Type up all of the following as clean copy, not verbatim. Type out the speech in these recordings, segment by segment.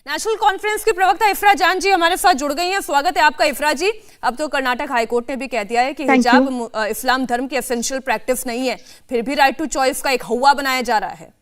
National conference की प्रवक्ता इफ्रा जान जी हमारे साथ जुड़ गई हैं। स्वागत है आपका इफ्रा जी। अब तो कर्नाटक हाईकोर्ट ने भी कह दिया है कि हिजाब इस्लाम धर्म की एसेंशियल प्रैक्टिस नहीं है, फिर भी राइट टू चॉइस का एक हौवा बनाया जा रहा है।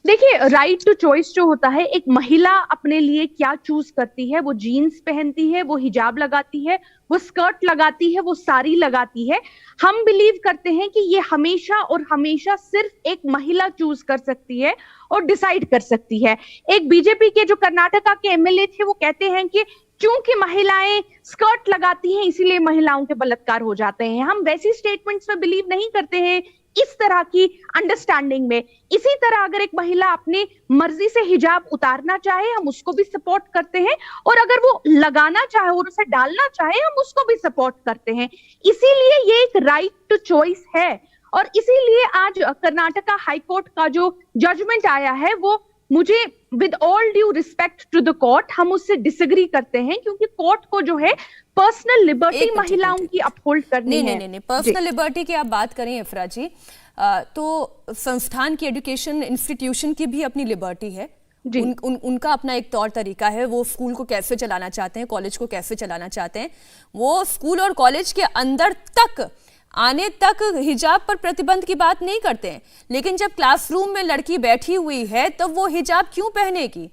देखिए, राइट टू चॉइस जो होता है, एक महिला अपने लिए क्या चूज करती है, वो जीन्स पहनती है, वो हिजाब लगाती है, वो स्कर्ट लगाती है, वो साड़ी लगाती है। हम बिलीव करते हैं कि ये हमेशा और हमेशा सिर्फ एक महिला चूज कर सकती है और डिसाइड कर सकती है। एक बीजेपी के जो कर्नाटका के एमएलए थे, वो कहते हैं कि क्योंकि महिलाएं स्कर्ट लगाती हैं इसीलिए महिलाओं के बलात्कार हो जाते हैं। हम वैसी स्टेटमेंट्स में बिलीव नहीं करते हैं, इस तरह की अंडरस्टैंडिंग में। इसी तरह अगर एक महिला अपनी मर्जी से हिजाब उतारना चाहे, हम उसको भी सपोर्ट करते हैं, और अगर वो लगाना चाहे और उसे डालना चाहे, हम उसको भी सपोर्ट करते हैं। इसीलिए ये एक राइट टू चॉइस है, और इसीलिए आज कर्नाटका हाईकोर्ट का जो जजमेंट आया है, वो मुझे with all due respect to the court, हम उससे डिसएग्री करते हैं, क्योंकि कोर्ट को जो है पर्सनल लिबर्टी महिलाओं की अपहोल्ड करनी है। नहीं, पर्सनल लिबर्टी की आप बात करें इफ्रा जी, तो संस्थान की एजुकेशन इंस्टीट्यूशन की भी अपनी लिबर्टी है। उनका अपना एक तौर तरीका है, वो स्कूल को कैसे चलाना चाहते हैं, कॉलेज को कैसे चलाना चाहते हैं। वो स्कूल और कॉलेज के अंदर तक आने तक हिजाब पर प्रतिबंध की बात नहीं करते हैं, लेकिन जब क्लासरूम में लड़की बैठी हुई है तब वो हिजाब क्यों पहनेगी?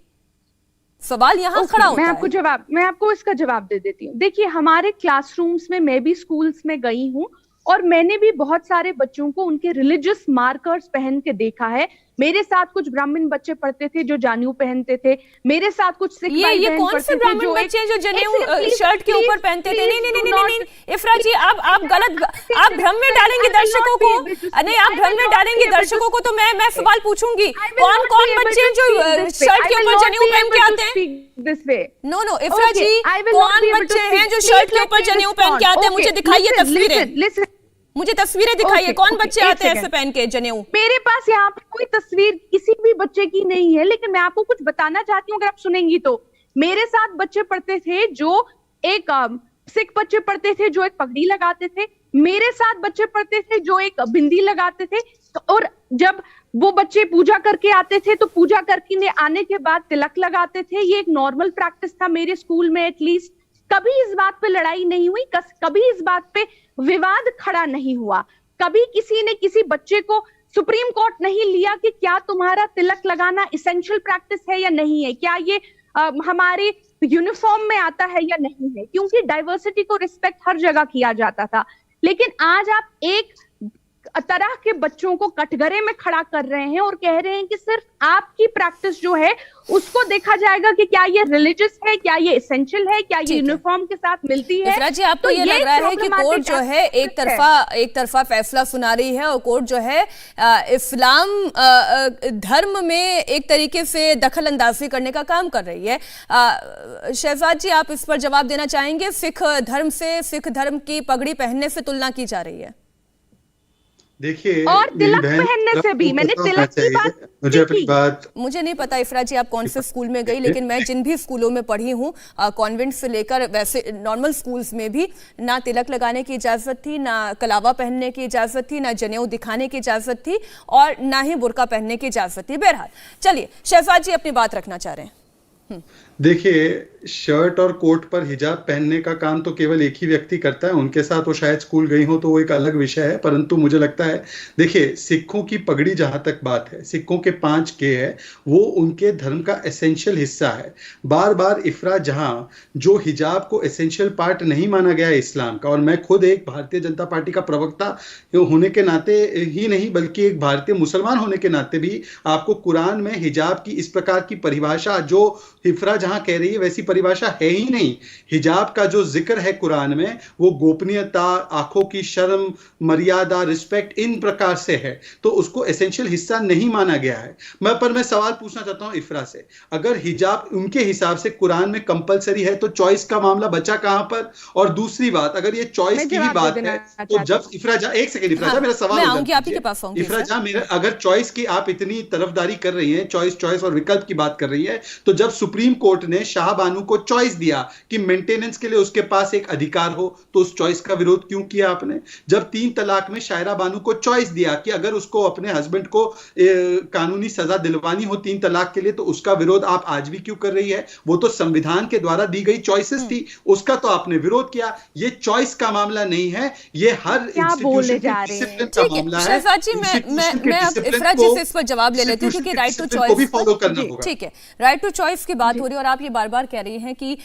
सवाल यहाँ खड़ा होता है। मैं आपको इसका जवाब दे देती हूँ। देखिए, हमारे क्लासरूम्स में, मैं भी स्कूल्स में गई हूँ और मैंने भी बहुत सारे बच्चों को उनके रिलीजियस मार्कर्स पहन के देखा है। मेरे साथ कुछ ब्राह्मण बच्चे पढ़ते थे जो जान्यू पहनते थे, मेरे साथ कुछ सिख भाई बहन कौन से ब्राह्मण बच्चे हैं जो जनेऊ शर्ट के ऊपर पहनते थे? नहीं, इफ्रा जी, आप गलत, आप भ्रम में डालेंगे दर्शकों को। नहीं, आप भ्रम में डालेंगे दर्शकों को, तो मैं सवाल पूछूंगी, कौन कौन बच्चे हैं जो शर्ट के ऊपर जनेऊ पहन के आते हैं? नो इफ्रा जी, कौन बच्चे हैं जो शर्ट के ऊपर जनेऊ पहन के आते हैं? मुझे दिखाइए तस्वीरें, मुझे तस्वीरें दिखाइए। कौन बच्चे आते हैं ऐसे पहन के जनेऊ? मेरे पास यहाँ पे कोई तस्वीर किसी भी बच्चे की नहीं है, लेकिन मैं आपको कुछ बताना चाहती हूँ, अगर आप सुनेंगी तो। मेरे साथ बच्चे पढ़ते थे जो एक सिख बच्चे पढ़ते थे जो एक पगड़ी लगाते थे, मेरे साथ बच्चे पढ़ते थे जो एक बिंदी लगाते थे, और जब वो बच्चे पूजा करके आते थे तो पूजा करके आने के बाद तिलक लगाते थे। ये एक नॉर्मल प्रैक्टिस था मेरे स्कूल में। एटलीस्ट कभी इस बात पे लड़ाई नहीं हुई, कभी इस बात पे विवाद खड़ा नहीं हुआ, कभी किसी ने किसी बच्चे को सुप्रीम कोर्ट नहीं लिया कि क्या तुम्हारा तिलक लगाना एसेंशियल प्रैक्टिस है या नहीं है, क्या ये हमारे यूनिफॉर्म में आता है या नहीं है, क्योंकि डाइवर्सिटी को रिस्पेक्ट हर जगह किया जाता था। लेकिन आज आप एक तरह के बच्चों को कटघरे में खड़ा कर रहे हैं और कह रहे हैं कि सिर्फ आपकी प्रैक्टिस जो है उसको देखा जाएगा कि क्या ये रिलीजियस है, क्या ये एसेंशियल है, क्या ये यूनिफॉर्म के साथ मिलती है। इफ्रा जी, आपको ये लग रहा है कि कोर्ट जो है एक तरफा फैसला सुना रही है, और कोर्ट जो है इस्लाम धर्म में एक तरीके से दखल अंदाजी करने का काम कर रही है। शहजाद जी, आप इस पर जवाब देना चाहेंगे? सिख धर्म से, सिख धर्म की पगड़ी पहनने से तुलना की जा रही है। देखिए, और तिलक पहनने से भी, मैंने तिलक की मुझे नहीं पता इफ्रा जी आप कौन से स्कूल में गई, लेकिन मैं जिन भी स्कूलों में पढ़ी हूँ, कॉन्वेंट से लेकर वैसे नॉर्मल स्कूल्स में भी ना तिलक लगाने की इजाजत थी, ना कलावा पहनने की इजाजत थी, ना जनेऊ दिखाने की इजाजत थी, और ना ही बुर्का पहनने की इजाजत थी। बहरहाल चलिए, शहजाद जी अपनी बात रखना चाह रहे हैं। देखिए, शर्ट और कोट पर हिजाब पहनने का काम तो केवल एक ही व्यक्ति करता है। उनके साथ वो शायद स्कूल गई हो तो वो एक अलग विषय है, परंतु मुझे लगता है, देखिए, सिखों की पगड़ी जहां तक बात है, सिखों के 5 के है, वो उनके धर्म का एसेंशियल हिस्सा है। बार बार इफ्रा जहां जो हिजाब को एसेंशियल पार्ट नहीं माना गया है इस्लाम का, और मैं खुद एक भारतीय जनता पार्टी का प्रवक्ता होने के नाते ही नहीं, बल्कि एक भारतीय मुसलमान होने के नाते भी आपको कुरान में हिजाब की इस प्रकार की परिभाषा जो इफ्रा जहां कह रही है वैसी परिभाषा है ही नहीं। हिजाब का जो जिक्र है कुरान में, वो गोपनीयता, आंखों की शर्म, मर्यादा, रिस्पेक्ट, इन प्रकार से है, तो उसको एसेंशियल हिस्सा नहीं माना गया है। मैं सवाल पूछना चाहता हूं इफ्रा से, अगर हिजाब उनके हिसाब से कुरान में कंपलसरी है तो चॉइस का मामला बचा कहां पर? और दूसरी बात, अगर ये चॉइस की ही बात है तो जब इफ्रा जा, एक सेकंड इफ्रा जा, मेरा सवाल इफ्रा जा, अगर चॉइस की आप इतनी तरफदारी कर रही हैं, चॉइस और विकल्प की बात कर रही है, तो जब सुप्रीम कोर्ट कोर्ट ने शाह बानू को चॉइस दिया कि मेंटेनेंस के लिए उसके पास एक अधिकार हो, तो उस चॉइस का विरोध क्यों किया आपने? जब 3 तलाक में शायरा बानू को चॉइस दिया कि अगर उसको अपने हस्बैंड को कानूनी सजा दिलवानी हो 3 तलाक के लिए, तो उसका विरोध आप आज भी क्यों कर रही है? वो तो संविधान के द्वारा दी गई चॉइसेस थी, उसका तो आपने विरोध किया। ये चॉइस का मामला नहीं है, ये हर इंस्टीट्यूशन के डिसिप्लिन का मामला है। शहजाद जी, मैं इफराज जी से इस पर जवाब ले लेती हूँ क्योंकि राइट टू चॉइस को भी फॉलो करना होगा। ठीक है, राइट टू चॉइस की बात हो रही है और आप ये बार बार कह रही हैं कि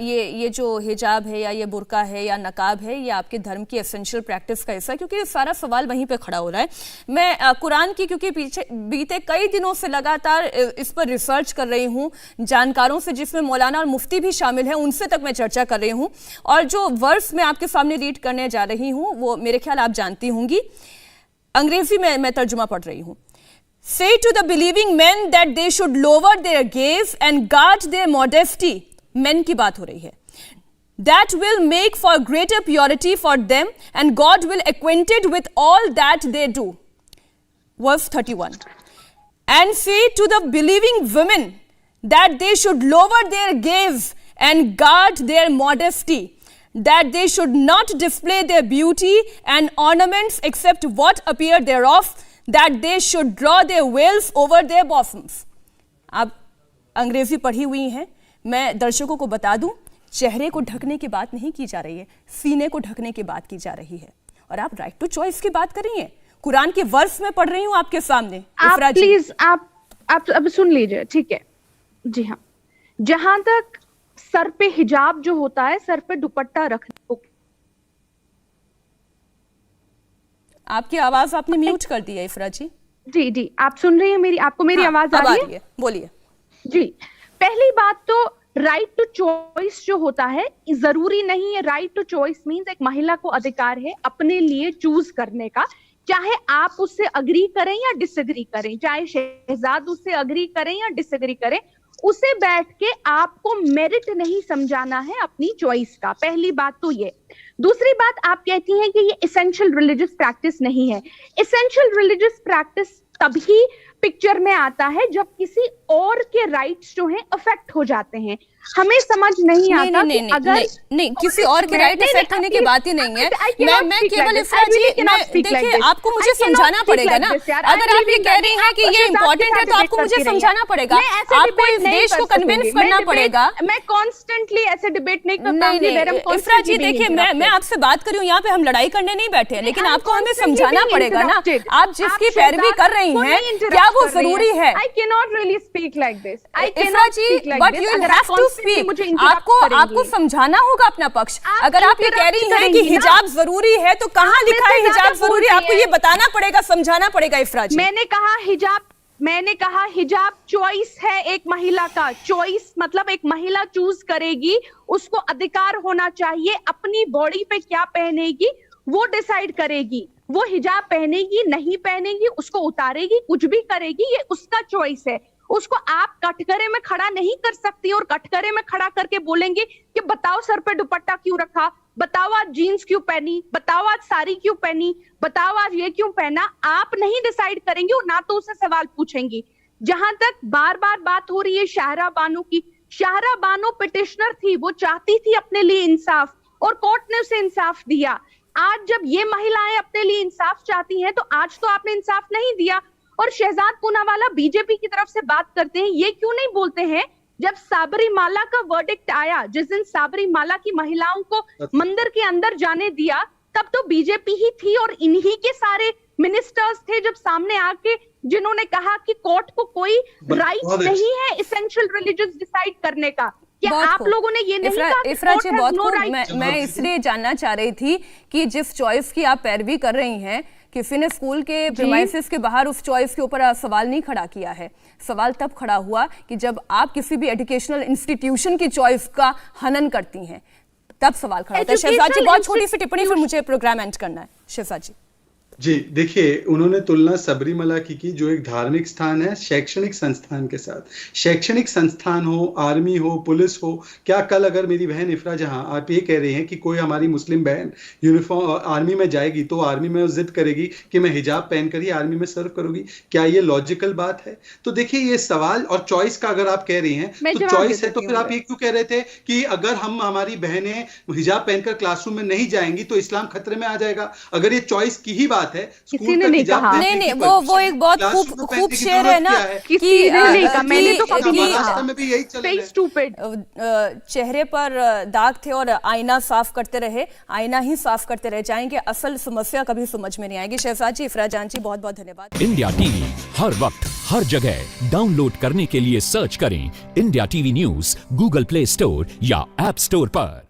ये जो हिजाब है या ये बुर्का है या नकाब है, ये आपके धर्म की एसेंशियल प्रैक्टिस का हिस्सा है, क्योंकि सारा सवाल वहीं पे खड़ा हो रहा है। मैं कुरान की, क्योंकि पीछे बीते कई दिनों से लगातार इस पर रिसर्च कर रही हूँ जानकारों से, जिसमें मौलाना और मुफ्ती भी शामिल है, उनसे तक मैं चर्चा कर रही हूँ, और जो वर्स मैं आपके सामने रीड करने जा रही हूँ वो मेरे ख्याल आप जानती होंगी। अंग्रेजी में मैं तर्जुमा पढ़ रही हूँ। Say to the believing men that they should lower their gaze and guard their modesty. Men की बात हो रही है. That will make for greater purity for them and God will acquainted with all that they do. Verse 31. And say to the believing women that they should lower their gaze and guard their modesty, that they should not display their beauty and ornaments except what appear thereof, that they should draw their veils over their bosoms. आप अंग्रेजी पढ़ी हुई हैं, मैं दर्शकों को बता दूं, चेहरे को ढकने की बात नहीं की जा रही है, सीने को ढकने की बात की जा रही है, और आप राइट टू चॉइस की बात कर रही हैं। कुरान के वर्स में पढ़ रही हूं आपके सामने। आप प्लीज आप अब सुन लीजिए, ठीक है जी हाँ। जहां तक सर पे हिजाब जो होता है, सर पे दुपट्टा रखने को, आपकी आवाज आपने म्यूट कर दी है इफरा जी। जी जी, आप सुन रही हैं मेरी, आपको मेरी आवाज आ रही है? बोलिए जी। पहली बात तो राइट टू चॉइस जो होता है, जरूरी नहीं है। राइट टू चॉइस मींस एक महिला को अधिकार है अपने लिए चूज करने का, चाहे आप उससे अग्री करें या डिसएग्री करें, चाहे शहजाद उससे अग्री करें या डिसएग्री करें, उसे बैठ के आपको मेरिट नहीं समझाना है अपनी चॉइस का। पहली बात तो ये। दूसरी बात, आप कहती हैं कि ये एसेंशियल रिलीजियस प्रैक्टिस नहीं है। एसेंशियल रिलीजियस प्रैक्टिस तभी पिक्चर में आता है जब किसी और के राइट्स जो हैं अफेक्ट हो जाते हैं। हमें समझ नहीं आता कि अगर नहीं किसी और के राइट अफेक्ट होने की बात ही नहीं है। मैं केवल इफरा जी, देखिए आपको मुझे समझाना पड़ेगा ना। अगर आप ये कह रही हैं कि ये इम्पोर्टेंट है तो आपको मुझे समझाना पड़ेगा, आपको इस देश को कन्विंस करना पड़ेगा। मैं कॉन्स्टेंटली ऐसे डिबेट नहीं करता हूं। इफरा जी देखिए, मैं आपसे बात कर रही हूँ, यहाँ पे हम लड़ाई करने नहीं बैठे हैं, लेकिन आपको हमें समझाना पड़ेगा ना। आप जिसकी पैरवी कर रही हैं, क्या वो जरूरी है? I cannot really speak like this. Ifra ji, but you will have to speak. आपको समझाना होगा अपना पक्ष। अगर आप ये कह रही हैं कि हिजाब जरूरी है, तो कहाँ लिखा है हिजाब जरूरी है? आपको ये बताना पड़ेगा, समझाना पड़ेगा इफरा जी। मैंने कहा हिजाब चॉइस है एक महिला का। चॉइस मतलब एक महिला चूज करेगी, उसको अधिकार होना चाहिए अपनी बॉडी पे क्या पहनेगी वो डिसाइड करेगी। वो हिजाब पहनेगी नहीं पहनेगी, उसको उतारेगी, कुछ भी करेगी, ये उसका चॉइस है। उसको आप कटघरे में खड़ा नहीं कर सकती और कटघरे में खड़ा करके बोलेंगे कि बताओ सर पे दुपट्टा क्यों रखा, बताओ आज जीन्स क्यों पहनी, बताओ आज साड़ी क्यों पहनी, बताओ आज ये क्यों पहना। आप नहीं डिसाइड करेंगे और ना तो उसे सवाल पूछेंगी। जहां तक बार बार बात हो रही है शाहरा बानो की, शाहरा बानो पिटिशनर थी, वो चाहती थी अपने लिए इंसाफ और कोर्ट ने उसे इंसाफ दिया। आज जब ये महिलाएं अपने लिए इंसाफ चाहती हैं, तो आज तो आपने इंसाफ नहीं दिया। और शहजाद पूनावाला बीजेपी की तरफ से बात करते हैं, ये क्यों नहीं बोलते हैं जब साबरीमाला का वर्डिक्ट आया, जिस दिन साबरीमाला की महिलाओं को मंदिर के अंदर जाने दिया, तब तो बीजेपी ही थी और इन्हीं के सारे मिनिस्टर्स थे जब सामने आके जिन्होंने कहा कि कोर्ट को कोई राइट नहीं है एसेंशियल रिलीजियस डिसाइड करने का। क्या आप लोगों ने ये नहीं कहा? इफरा जी बहुत मैं इसलिए जानना चाह रही थी कि जिस चॉइस की आप पैरवी कर रही हैं, किसी ने स्कूल के प्रीमाइसेस के बाहर उस चॉइस के ऊपर सवाल नहीं खड़ा किया है। सवाल तब खड़ा हुआ कि जब आप किसी भी एजुकेशनल इंस्टीट्यूशन की चॉइस का हनन करती हैं, तब सवाल खड़ा होता है। शहजाद जी बहुत छोटी सी टिप्पणी, फिर मुझे प्रोग्राम एंड करना है। शहजाद जी जी देखिए, उन्होंने तुलना सबरीमला की जो एक धार्मिक स्थान है शैक्षणिक संस्थान के साथ। शैक्षणिक संस्थान हो, आर्मी हो, पुलिस हो, क्या कल अगर मेरी बहन इफ्रा जहां आप ये कह रहे हैं कि कोई हमारी मुस्लिम बहन यूनिफॉर्म आर्मी में जाएगी तो आर्मी में जिद करेगी कि मैं हिजाब पहनकर ही आर्मी में सर्व करूंगी? क्या ये लॉजिकल बात है? तो देखिए, ये सवाल और चॉइस का अगर आप कह रही हैं तो चॉइस है, तो फिर आप ये क्यों कह रहे थे कि अगर हम हमारी बहनें हिजाब पहनकर क्लासरूम में नहीं जाएंगी तो इस्लाम खतरे में आ जाएगा? अगर ये चॉइस की ही बात है, किसी ने नहीं कहा। नहीं, वो एक बहुत खूब शेर है ना, किसी ने नहीं कहा, मैंने तो कभी नहीं रास्ते में भी यही चल स्टूपिड। चेहरे पर दाग थे और आईना साफ करते रहे, आईना ही साफ करते रह जाएंगे, असल समस्या कभी समझ में नहीं आएगी। शहजाद जी, इफ्रा जान जी, बहुत बहुत धन्यवाद। इंडिया टीवी हर वक्त हर जगह डाउनलोड करने के लिए सर्च करें India TV news Google play store या ऐप स्टोर पर।